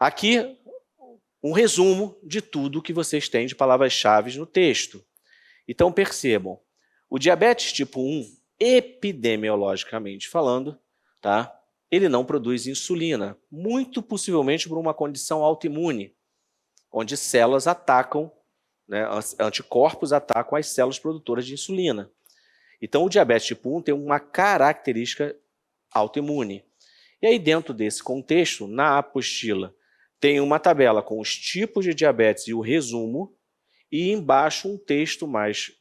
Aqui, um resumo de tudo que vocês têm de palavras-chave no texto. Então, percebam, o diabetes tipo 1, epidemiologicamente falando, tá? Ele não produz insulina, muito possivelmente por uma condição autoimune, onde células atacam, né, anticorpos atacam as células produtoras de insulina. Então, o diabetes tipo 1 tem uma característica autoimune. E aí, dentro desse contexto, na apostila, tem uma tabela com os tipos de diabetes e o resumo, e embaixo um texto mais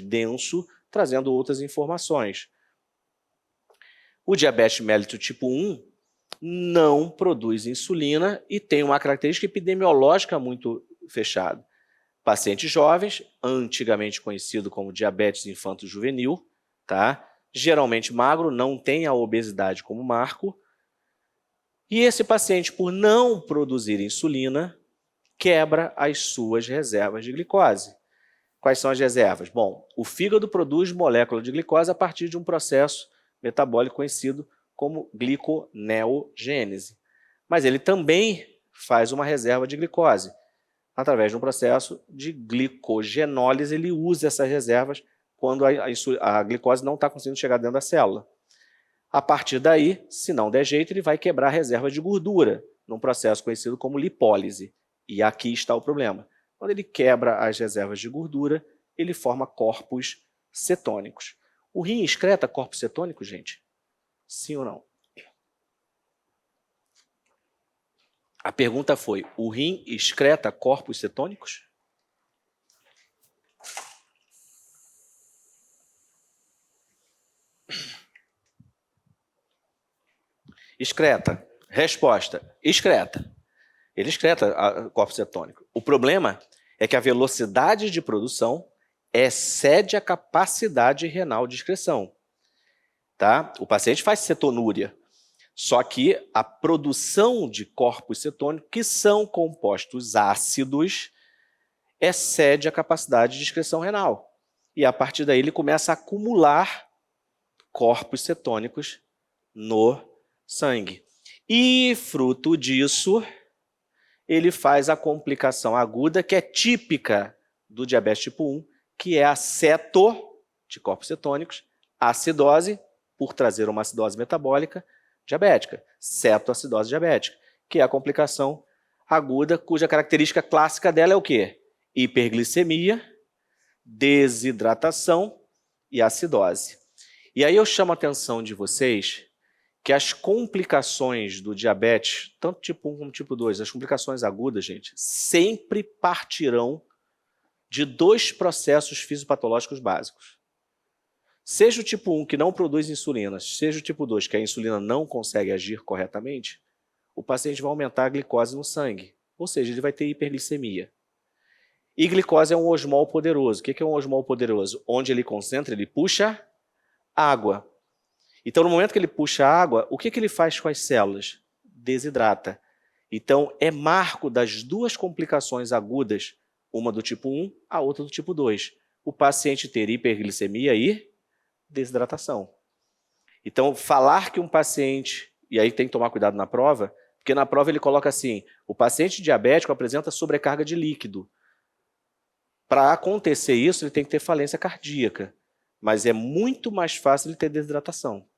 denso, trazendo outras informações. O diabetes mellitus tipo 1 não produz insulina e tem uma característica epidemiológica muito fechada. Pacientes jovens, antigamente conhecido como diabetes infanto-juvenil, tá? Geralmente magro, não tem a obesidade como marco. E esse paciente, por não produzir insulina, quebra as suas reservas de glicose. Quais são as reservas? Bom, o fígado produz molécula de glicose a partir de um processo metabólico conhecido como gliconeogênese. Mas ele também faz uma reserva de glicose. Através de um processo de glicogenólise, ele usa essas reservas quando a glicose não está conseguindo chegar dentro da célula. A partir daí, se não der jeito, ele vai quebrar a reserva de gordura, num processo conhecido como lipólise. E aqui está o problema. Quando ele quebra as reservas de gordura, ele forma corpos cetônicos. O rim excreta corpos cetônicos, gente? Sim ou não? A pergunta foi, o rim excreta corpos cetônicos? Excreta. Resposta, excreta. Ele excreta corpo cetônico. O problema é que a velocidade de produção excede a capacidade renal de excreção. Tá? O paciente faz cetonúria, só que a produção de corpos cetônicos, que são compostos ácidos, excede a capacidade de excreção renal. E a partir daí ele começa a acumular corpos cetônicos no sangue. E, fruto disso, ele faz a complicação aguda, que é típica do diabetes tipo 1, que é a ceto, de corpos cetônicos, acidose, por trazer uma acidose metabólica diabética, cetoacidose diabética, que é a complicação aguda, cuja característica clássica dela é o quê? Hiperglicemia, desidratação e acidose. E aí eu chamo a atenção de vocês que as complicações do diabetes, tanto tipo 1 como tipo 2, as complicações agudas, gente, sempre partirão de dois processos fisiopatológicos básicos. Seja o tipo 1 que não produz insulina, seja o tipo 2 que a insulina não consegue agir corretamente, o paciente vai aumentar a glicose no sangue, ou seja, ele vai ter hiperglicemia. E glicose é um osmol poderoso. O que é um osmol poderoso? Onde ele concentra, ele puxa água. Então, no momento que ele puxa água, o que ele faz com as células? Desidrata. Então, é marco das duas complicações agudas, uma do tipo 1, a outra do tipo 2. O paciente ter hiperglicemia e desidratação. Então, falar que um paciente, e aí tem que tomar cuidado na prova, porque na prova ele coloca assim, o paciente diabético apresenta sobrecarga de líquido. Para acontecer isso, ele tem que ter falência cardíaca, mas é muito mais fácil ele ter desidratação.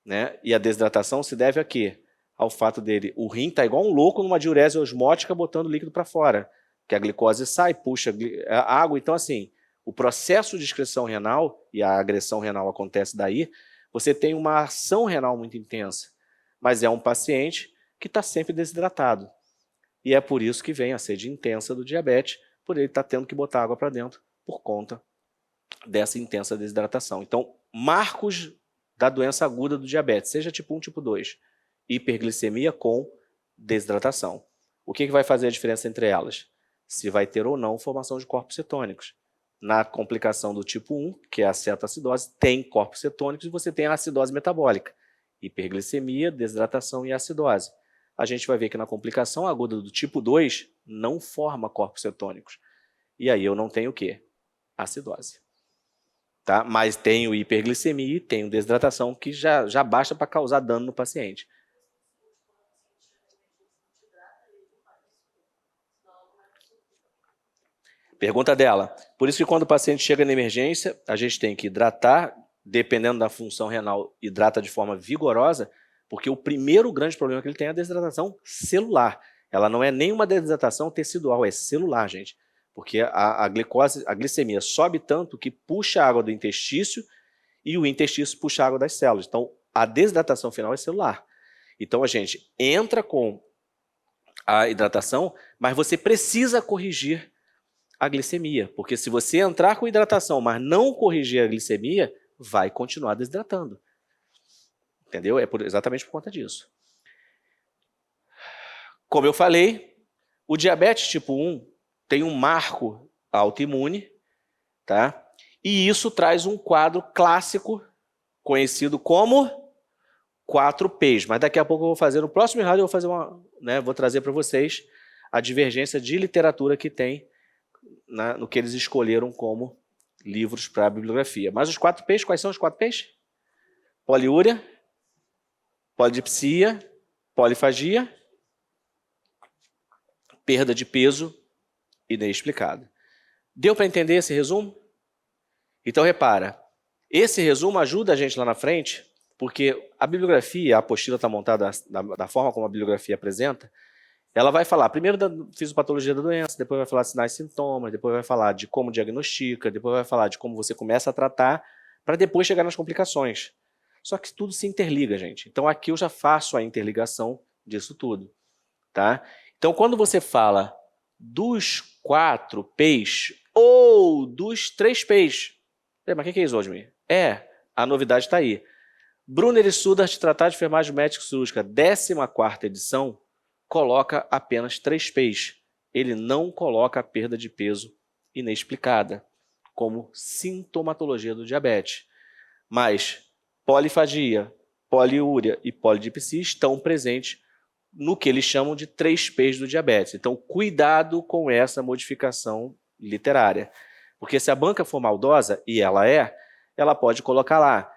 Né? E a desidratação se deve a quê? Ao fato dele, o rim está igual um louco numa diurese osmótica botando líquido para fora, que a glicose sai, puxa a água. Então, assim, o processo de excreção renal, e a agressão renal acontece daí, você tem uma ação renal muito intensa, mas é um paciente que está sempre desidratado. E é por isso que vem a sede intensa do diabetes, por ele estar tendo que botar água para dentro por conta dessa intensa desidratação. Então, marcos da doença aguda do diabetes, seja tipo 1, tipo 2, hiperglicemia com desidratação. O que vai fazer a diferença entre elas? Se vai ter ou não formação de corpos cetônicos. Na complicação do tipo 1, que é a cetoacidose, tem corpos cetônicos e você tem a acidose metabólica. Hiperglicemia, desidratação e acidose. A gente vai ver que na complicação aguda do tipo 2, não forma corpos cetônicos. E aí eu não tenho o quê? Acidose. Tá? Mas tenho hiperglicemia e tenho desidratação, que já basta para causar dano no paciente. Pergunta dela. Por isso que quando o paciente chega na emergência, a gente tem que hidratar, dependendo da função renal, hidrata de forma vigorosa, porque o primeiro grande problema que ele tem é a desidratação celular. Ela não é nenhuma desidratação tecidual, é celular, gente. Porque a glicose, a glicemia sobe tanto que puxa a água do intestício e o intestício puxa a água das células. Então, a desidratação final é celular. Então, a gente entra com a hidratação, mas você precisa corrigir a glicemia, porque se você entrar com hidratação, mas não corrigir a glicemia, vai continuar desidratando. Entendeu? É exatamente por conta disso. Como eu falei, o diabetes tipo 1 tem um marco autoimune, tá? E isso traz um quadro clássico, conhecido como 4Ps. Mas daqui a pouco eu vou fazer, no próximo slide eu vou fazer vou trazer para vocês a divergência de literatura que tem no que eles escolheram como livros para a bibliografia. Mas os 4Ps, quais são os 4Ps? Poliúria, polidipsia, polifagia, perda de peso inexplicada. Deu para entender esse resumo? Então, repara, esse resumo ajuda a gente lá na frente, porque a bibliografia, a apostila está montada da forma como a bibliografia apresenta, ela vai falar primeiro da fisiopatologia da doença, depois vai falar de sinais e sintomas, depois vai falar de como diagnostica, depois vai falar de como você começa a tratar, para depois chegar nas complicações. Só que tudo se interliga, gente. Então aqui eu já faço a interligação disso tudo. Tá? Então quando você fala dos 4Ps ou dos 3Ps, mas o que é isso, Osmir? A novidade está aí. Brunner e Sudart, Tratado de Enfermagem Médica e Cirúrgica, 14ª edição, coloca apenas 3Ps. Ele não coloca a perda de peso inexplicada como sintomatologia do diabetes. Mas polifagia, poliúria e polidipsia estão presentes no que eles chamam de 3Ps do diabetes. Então, cuidado com essa modificação literária. Porque se a banca for maldosa, e ela pode colocar lá,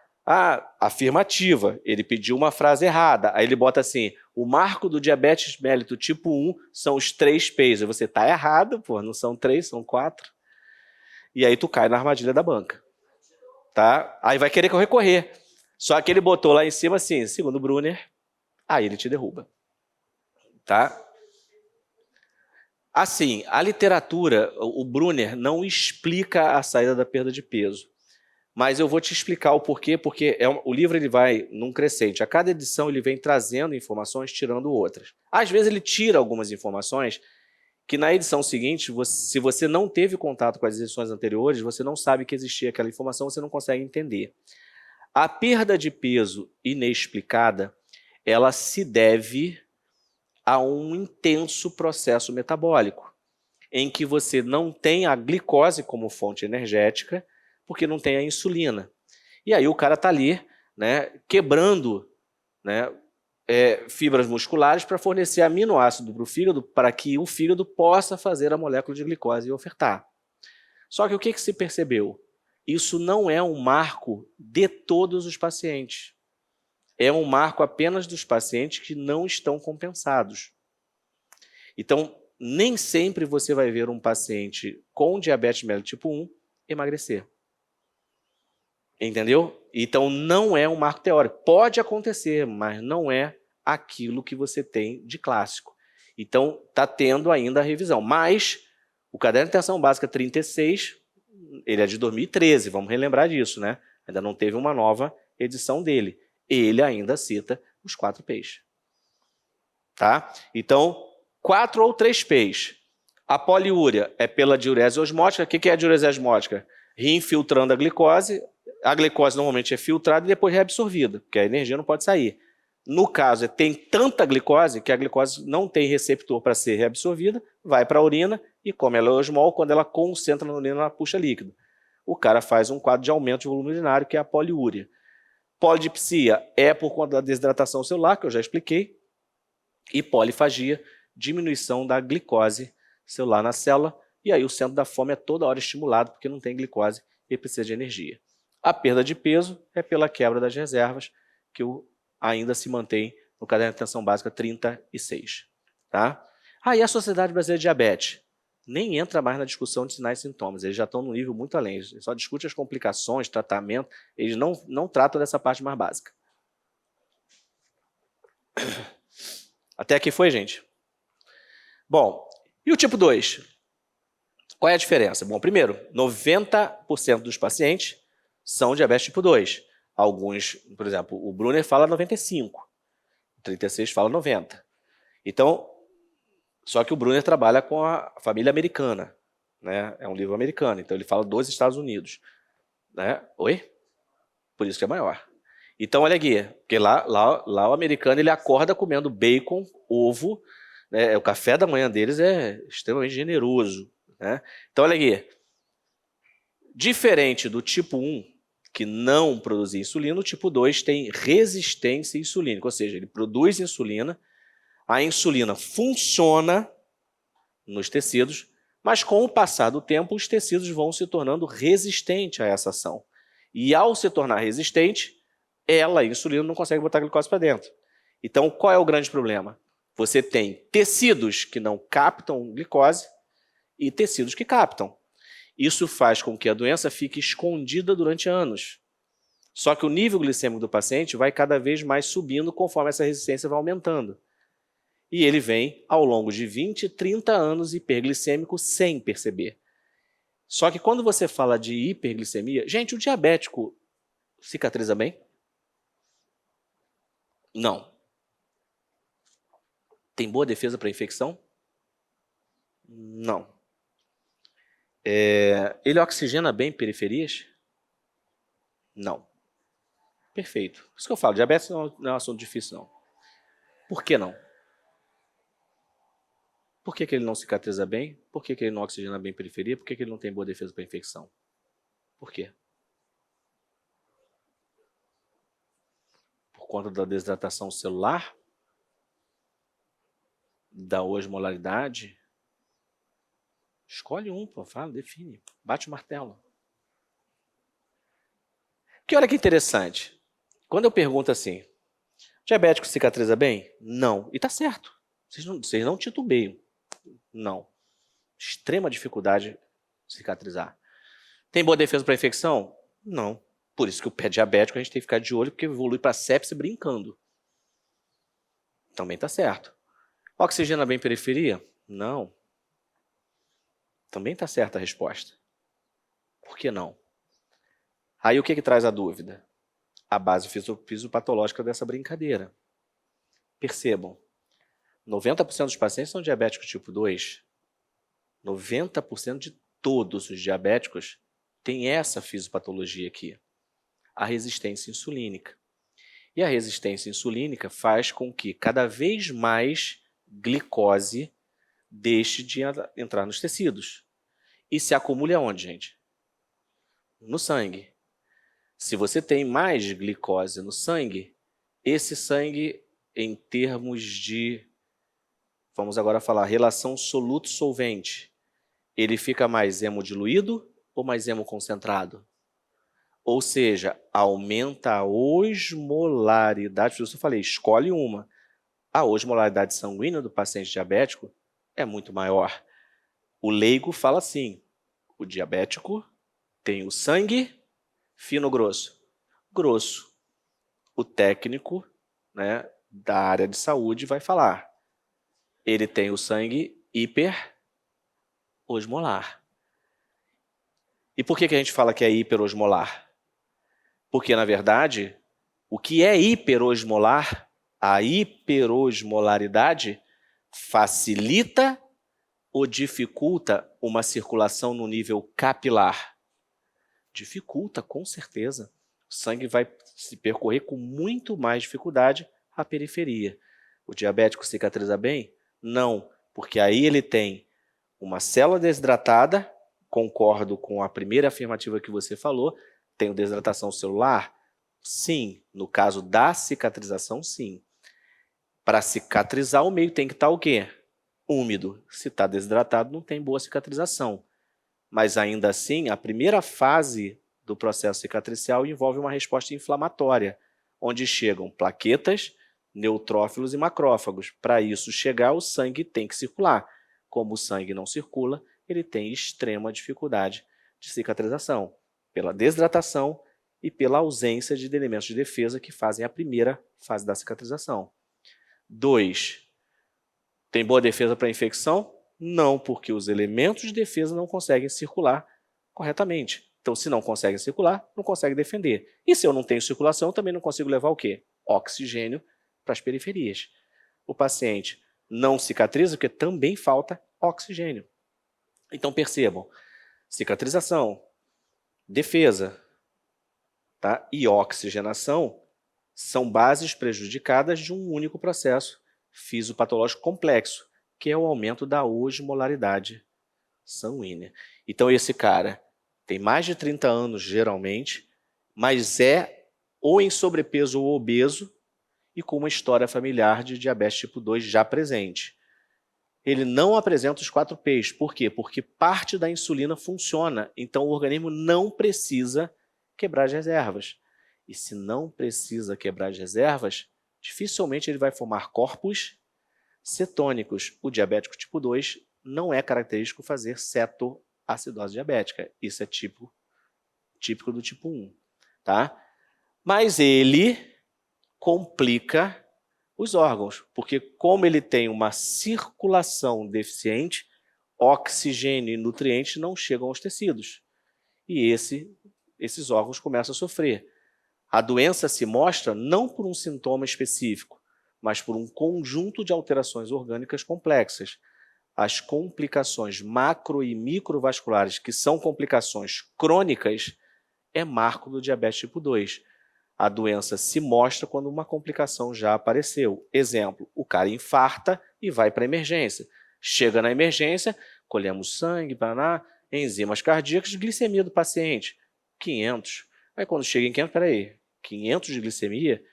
afirmativa, ele pediu uma frase errada, aí ele bota assim, o marco do diabetes mellitus tipo 1 são os 3Ps, aí você tá errado, pô, não são 3, são 4, e aí tu cai na armadilha da banca, tá? Aí vai querer que eu recorrer, só que ele botou lá em cima assim, segundo o Brunner, aí ele te derruba, tá? Assim, a literatura, o Brunner não explica a saída da perda de peso. Mas eu vou te explicar o porquê, porque o livro ele vai num crescente. A cada edição ele vem trazendo informações, tirando outras. Às vezes ele tira algumas informações que na edição seguinte, se você não teve contato com as edições anteriores, você não sabe que existia aquela informação, você não consegue entender. A perda de peso inexplicada, ela se deve a um intenso processo metabólico, em que você não tem a glicose como fonte energética, porque não tem a insulina. E aí o cara está ali, né, quebrando, né, fibras musculares para fornecer aminoácido para o fígado, para que o fígado possa fazer a molécula de glicose e ofertar. Só que o que se percebeu? Isso não é um marco de todos os pacientes. É um marco apenas dos pacientes que não estão compensados. Então, nem sempre você vai ver um paciente com diabetes mellitus tipo 1 emagrecer. Entendeu? Então, não é um marco teórico. Pode acontecer, mas não é aquilo que você tem de clássico. Então, está tendo ainda a revisão. Mas, o Caderno de Atenção Básica 36, ele é de 2013, vamos relembrar disso, né? Ainda não teve uma nova edição dele. Ele ainda cita os 4Ps. Tá? Então, 4 ou 3Ps. A poliúria é pela diurese osmótica. O que é a diurese osmótica? Reinfiltrando a glicose normalmente é filtrada e depois reabsorvida, porque a energia não pode sair. No caso, tem tanta glicose que a glicose não tem receptor para ser reabsorvida, vai para a urina e, como ela é osmol, quando ela concentra na urina, ela puxa líquido. O cara faz um quadro de aumento de volume urinário, que é a poliúria. Polidipsia é por conta da desidratação celular, que eu já expliquei, e polifagia, diminuição da glicose celular na célula, e aí o centro da fome é toda hora estimulado, porque não tem glicose e precisa de energia. A perda de peso é pela quebra das reservas, que ainda se mantém no Caderno de Atenção Básica 36. Tá? E a Sociedade Brasileira de Diabetes? nem entra mais na discussão de sinais e sintomas. Eles já estão num nível muito além. Eles só discutem as complicações, tratamento. Eles não tratam dessa parte mais básica. Até aqui foi, gente? Bom, e o tipo 2? Qual é a diferença? Bom, primeiro, 90% dos pacientes são diabetes tipo 2. Alguns, por exemplo, o Brunner fala 95, o 36 fala 90. Então, só que o Brunner trabalha com a família americana, né? É um livro americano, então ele fala dos Estados Unidos. Né? Oi? Por isso que é maior. Então, olha aqui, porque lá o americano ele acorda comendo bacon, ovo, né? O café da manhã deles é extremamente generoso. Né? Então, olha aqui, diferente do tipo 1, que não produzia insulina, o tipo 2 tem resistência insulínica, ou seja, ele produz insulina, a insulina funciona nos tecidos, mas com o passar do tempo, os tecidos vão se tornando resistentes a essa ação. E ao se tornar resistente, a insulina, não consegue botar glicose para dentro. Então, qual é o grande problema? Você tem tecidos que não captam glicose e tecidos que captam. Isso faz com que a doença fique escondida durante anos. Só que o nível glicêmico do paciente vai cada vez mais subindo conforme essa resistência vai aumentando. E ele vem, ao longo de 20, 30 anos, hiperglicêmico sem perceber. Só que quando você fala de hiperglicemia, gente, o diabético cicatriza bem? Não. Tem boa defesa para infecção? Não. Ele oxigena bem periferias? Não. Perfeito. Isso que eu falo, diabetes não é um assunto difícil, não. Por que não? Por que ele não cicatriza bem? Por que ele não oxigena bem periferia? Por que ele não tem boa defesa para infecção? Por quê? Por conta da desidratação celular? Da osmolaridade? Escolhe um, pô, fala, define. Bate o martelo. Que olha que interessante. Quando eu pergunto assim, diabético cicatriza bem? Não. E tá certo. Vocês não titubeiam. Não. Extrema dificuldade de cicatrizar. Tem boa defesa para infecção? Não. Por isso que o pé diabético a gente tem que ficar de olho, porque evolui para sepse brincando. Também tá certo. Oxigena bem periferia? Não. Também tá certa a resposta. Por que não? Aí o que traz a dúvida? A base fisiopatológica dessa brincadeira. Percebam, 90% dos pacientes são diabéticos tipo 2. 90% de todos os diabéticos têm essa fisiopatologia aqui, a resistência insulínica. E a resistência insulínica faz com que cada vez mais glicose deixe de entrar nos tecidos. E se acumule aonde, gente? No sangue. Se você tem mais glicose no sangue, esse sangue, em termos de, vamos agora falar, relação soluto-solvente, ele fica mais hemodiluído ou mais hemoconcentrado? Ou seja, aumenta a osmolaridade, por isso eu falei, escolhe uma. A osmolaridade sanguínea do paciente diabético é muito maior. O leigo fala assim, o diabético tem o sangue fino ou grosso? Grosso. O técnico, né, da área de saúde vai falar. Ele tem o sangue hiperosmolar. E por que a gente fala que é hiperosmolar? Porque, na verdade, o que é hiperosmolar, a hiperosmolaridade, facilita ou dificulta uma circulação no nível capilar? Dificulta, com certeza. O sangue vai se percorrer com muito mais dificuldade a periferia. O diabético cicatriza bem? Não, porque aí ele tem uma célula desidratada, concordo com a primeira afirmativa que você falou, tem desidratação celular? Sim. No caso da cicatrização, sim. Para cicatrizar, o meio tem que estar o quê? Úmido. Se está desidratado, não tem boa cicatrização. Mas ainda assim, a primeira fase do processo cicatricial envolve uma resposta inflamatória, onde chegam plaquetas, neutrófilos e macrófagos. Para isso chegar, o sangue tem que circular. Como o sangue não circula, ele tem extrema dificuldade de cicatrização, pela desidratação e pela ausência de elementos de defesa que fazem a primeira fase da cicatrização. 2. Tem boa defesa para a infecção? Não, porque os elementos de defesa não conseguem circular corretamente. Então, se não conseguem circular, não conseguem defender. E se eu não tenho circulação, também não consigo levar o quê? Oxigênio para as periferias. O paciente não cicatriza porque também falta oxigênio. Então, percebam, cicatrização, defesa, tá? E oxigenação são bases prejudicadas de um único processo fisiopatológico complexo, que é o aumento da osmolaridade sanguínea. Então, esse cara tem mais de 30 anos, geralmente, mas é ou em sobrepeso ou obeso e com uma história familiar de diabetes tipo 2 já presente. Ele não apresenta os 4 P's. Por quê? Porque parte da insulina funciona, então o organismo não precisa quebrar as reservas. E se não precisa quebrar as reservas, dificilmente ele vai formar corpos cetônicos. O diabético tipo 2 não é característico fazer cetoacidose diabética. Isso é típico do tipo 1. Tá? Mas ele complica os órgãos, porque como ele tem uma circulação deficiente, oxigênio e nutrientes não chegam aos tecidos. E esses órgãos começam a sofrer. A doença se mostra não por um sintoma específico, mas por um conjunto de alterações orgânicas complexas. As complicações macro e microvasculares, que são complicações crônicas, é marco do diabetes tipo 2. A doença se mostra quando uma complicação já apareceu. Exemplo, o cara infarta e vai para a emergência. Chega na emergência, colhemos sangue, enzimas cardíacas, glicemia do paciente, 500. Aí quando chega em 500, peraí, 500 de glicemia?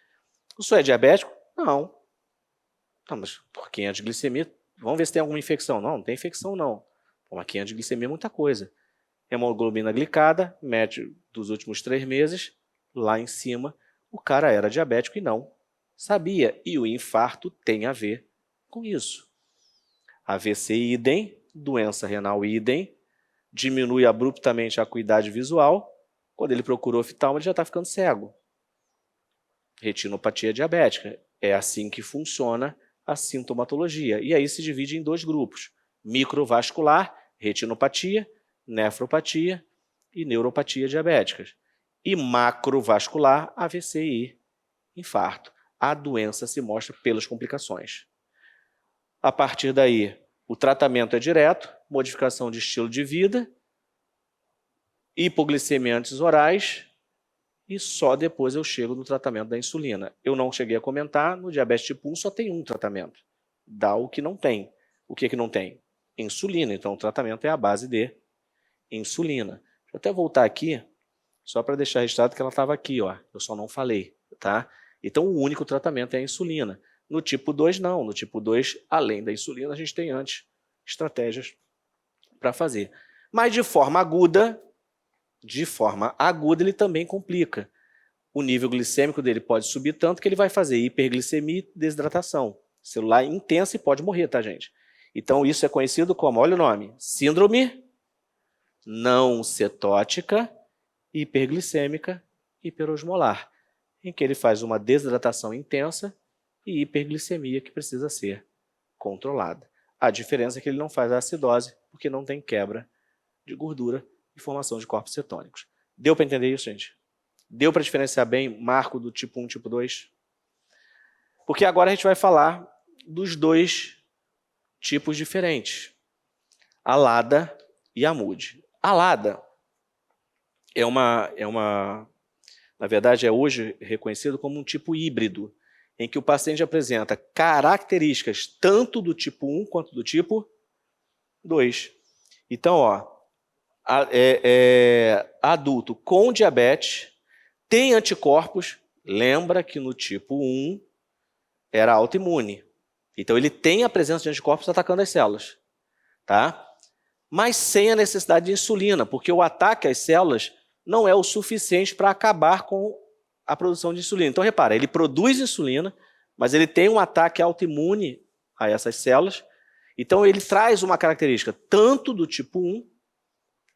O senhor é diabético? Não. Não, mas por 500 de glicemia, vamos ver se tem alguma infecção. Não, não tem infecção não. Mas 500 de glicemia é muita coisa. Hemoglobina glicada, médio dos últimos 3 meses, lá em cima, o cara era diabético e não sabia. E o infarto tem a ver com isso. AVC idem, doença renal idem, diminui abruptamente a acuidade visual. Quando ele procura oftalmo, ele já está ficando cego. Retinopatia diabética. É assim que funciona a sintomatologia. E aí se divide em 2 grupos. Microvascular, retinopatia, nefropatia e neuropatia diabéticas. E macrovascular, AVC e infarto. A doença se mostra pelas complicações. A partir daí, o tratamento é direto, modificação de estilo de vida, hipoglicemia antes orais, e só depois eu chego no tratamento da insulina. Eu não cheguei a comentar, no diabetes tipo 1 só tem um tratamento. Dá o que não tem. O que não tem? Insulina. Então o tratamento é a base de insulina. Deixa eu até voltar aqui, só para deixar registrado que ela estava aqui, ó. Eu só não falei, tá? Então o único tratamento é a insulina. No tipo 2 não, no tipo 2, além da insulina, a gente tem antes estratégias para fazer. Mas de forma aguda ele também complica. O nível glicêmico dele pode subir tanto que ele vai fazer hiperglicemia e desidratação. Celular intensa e pode morrer, tá, gente? Então isso é conhecido como, olha o nome, síndrome não cetótica, hiperglicêmica, hiperosmolar, em que ele faz uma desidratação intensa e hiperglicemia que precisa ser controlada. A diferença é que ele não faz a acidose, porque não tem quebra de gordura e formação de corpos cetônicos. Deu para entender isso, gente? Deu para diferenciar bem marco do tipo 1 e tipo 2? Porque agora a gente vai falar dos 2 tipos diferentes, a LADA e a MUD. A LADA na verdade, é hoje reconhecido como um tipo híbrido, em que o paciente apresenta características tanto do tipo 1 quanto do tipo 2. Então, ó, adulto com diabetes tem anticorpos, lembra que no tipo 1 era autoimune. Então, ele tem a presença de anticorpos atacando as células, tá? Mas sem a necessidade de insulina, porque o ataque às células não é o suficiente para acabar com a produção de insulina. Então, repara, ele produz insulina, mas ele tem um ataque autoimune a essas células, Então, ele traz uma característica tanto do tipo 1,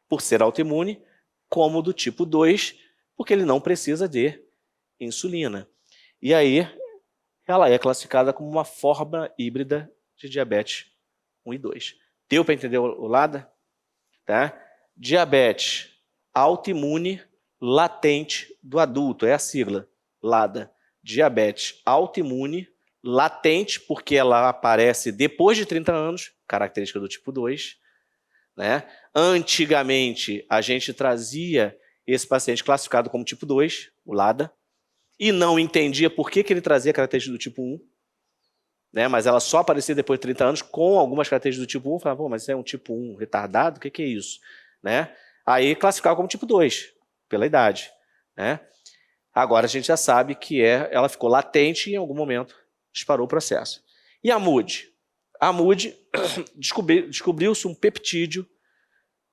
por ser autoimune, como do tipo 2, porque ele não precisa de insulina. E aí, ela é classificada como uma forma híbrida de diabetes 1 e 2. Deu para entender o LADA? Tá? Diabetes autoimune latente do adulto, é a sigla, LADA. Diabetes autoimune latente, porque ela aparece depois de 30 anos, característica do tipo 2. Né? Antigamente, a gente trazia esse paciente classificado como tipo 2, o LADA, e não entendia por que ele trazia características do tipo 1, né? Mas ela só aparecia depois de 30 anos com algumas características do tipo 1, falava, pô, mas é um tipo 1 retardado? O que é isso? Né? Aí classificava como tipo 2, pela idade. Né? Agora a gente já sabe que ela ficou latente e em algum momento disparou o processo. E a MUD? A MUD descobriu-se um peptídeo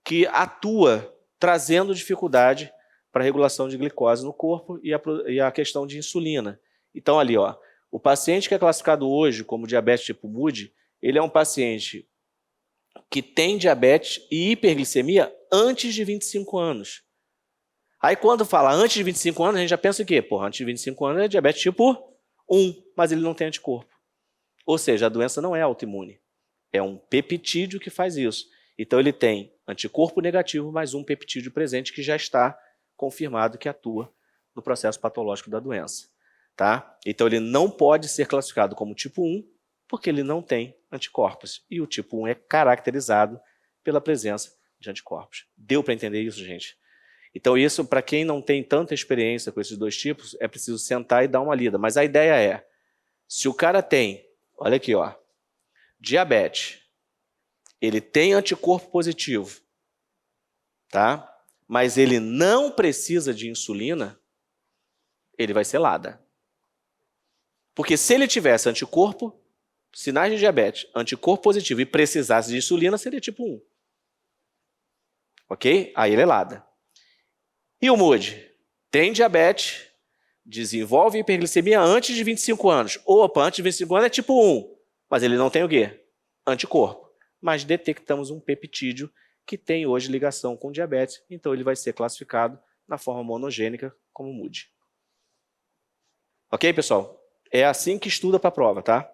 que atua trazendo dificuldade para a regulação de glicose no corpo e a questão de insulina. Então ali, ó, o paciente que é classificado hoje como diabetes tipo MUD, ele é um paciente que tem diabetes e hiperglicemia antes de 25 anos. Aí quando fala antes de 25 anos, a gente já pensa o quê? Porra, antes de 25 anos é diabetes tipo 1, mas ele não tem anticorpo. Ou seja, a doença não é autoimune. É um peptídeo que faz isso. Então ele tem anticorpo negativo mais um peptídeo presente que já está confirmado que atua no processo patológico da doença. Tá? Então ele não pode ser classificado como tipo 1 porque ele não tem anticorpos. E o tipo 1 é caracterizado pela presença de anticorpos. Deu para entender isso, gente? Então isso, para quem não tem tanta experiência com esses dois tipos, é preciso sentar e dar uma lida. Mas a ideia é, se o cara tem, olha aqui, ó, diabetes, ele tem anticorpo positivo, tá? Mas ele não precisa de insulina, ele vai ser LADA. Porque se ele tivesse anticorpo, sinais de diabetes, anticorpo positivo e precisasse de insulina, seria tipo 1. Ok? Aí ele é LADA. E o MUD? Tem diabetes, desenvolve hiperglicemia antes de 25 anos. Opa, antes de 25 anos é tipo 1. Mas ele não tem o quê? Anticorpo. Mas detectamos um peptídeo que tem hoje ligação com diabetes, então ele vai ser classificado na forma monogênica como MUD. Ok, pessoal? É assim que estuda para a prova, tá?